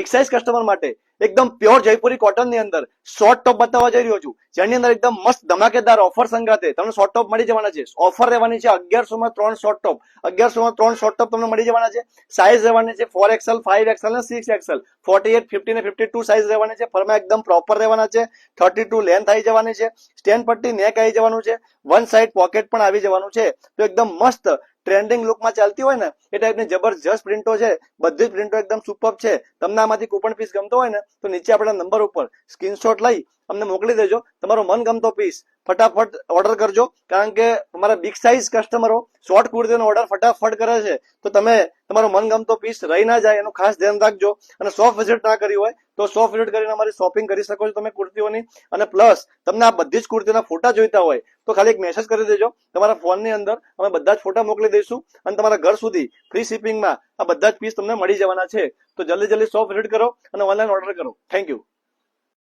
Big size customer માટે એકદમ pure Jaipuri cotton ની અંદર શોર્ટ ટોપ બતાવવા જઈ રહ્યો છું, જેની અંદર એકદમ મસ્ત ધમાકેદાર ઓફર સંગાતે તમને શોર્ટ ટોપ મળી જવાના છે. ઓફર રહેવાની છે 1100 માં 3 શોર્ટ ટોપ, 1100 માં 3 શોર્ટ ટોપ તમને મળી જવાના છે. સાઇઝ રહેવાની છે 4XL, 5XL અને 6XL, 48, 50 અને 52 સાઇઝ રહેવાની છે. ફરમાં એકદમ પ્રોપર રહેવાના છે. 32 લેન્થ આવી જવાની છે. સ્ટેન્ડ પટ્ટી નેક આવી જવાનું છે. વન સાઇડ પોકેટ પણ આવી જવાનું છે. તો એકદમ મસ્ત ટ્રેન્ડિંગ લુકમાં ચાલતી હોય ને એ ટાઈપની જબરજસ્ત પ્રિન્ટો છે. બધી જ પ્રિન્ટો એકદમ સુપર છે. તમને આમાંથી કૂપન પીસ ગમતો હોય ને તો નીચે આપણા નંબર ઉપર સ્ક્રીનશોટ લઈ અમને મોકલી દેજો. તમારો મનગમતો પીસ ફટાફટ ઓર્ડર કરજો, કારણ કે અમારા બિગ સાઇઝ કસ્ટમરો શોર્ટ કુર્તીનો ઓર્ડર ફટાફટ કરે છે. તો તમે તમારો મનગમતો પીસ રહી ના જાય એનું ખાસ ધ્યાન રાખજો. અને શોપ વિઝિટ ના કરી હોય તો શોપ વિઝિટ કરીને અમારી શોપિંગ કરી શકો છો તમે કુર્તીઓની. અને પ્લસ તમને આ બધી જ કુર્તીના ફોટા જોઈતા હોય તો ખાલી એક મેસેજ કરી દેજો. તમારા ફોનની અંદર અમે બધા જ ફોટા મોકલી દઈશું અને તમારા ઘર સુધી ફ્રી શિપિંગમાં આ બધા જ પીસ તમને મળી જવાના છે. તો જલ્દી શોપ વિઝિટ કરો અને ઓનલાઈન ઓર્ડર કરો. Thank you.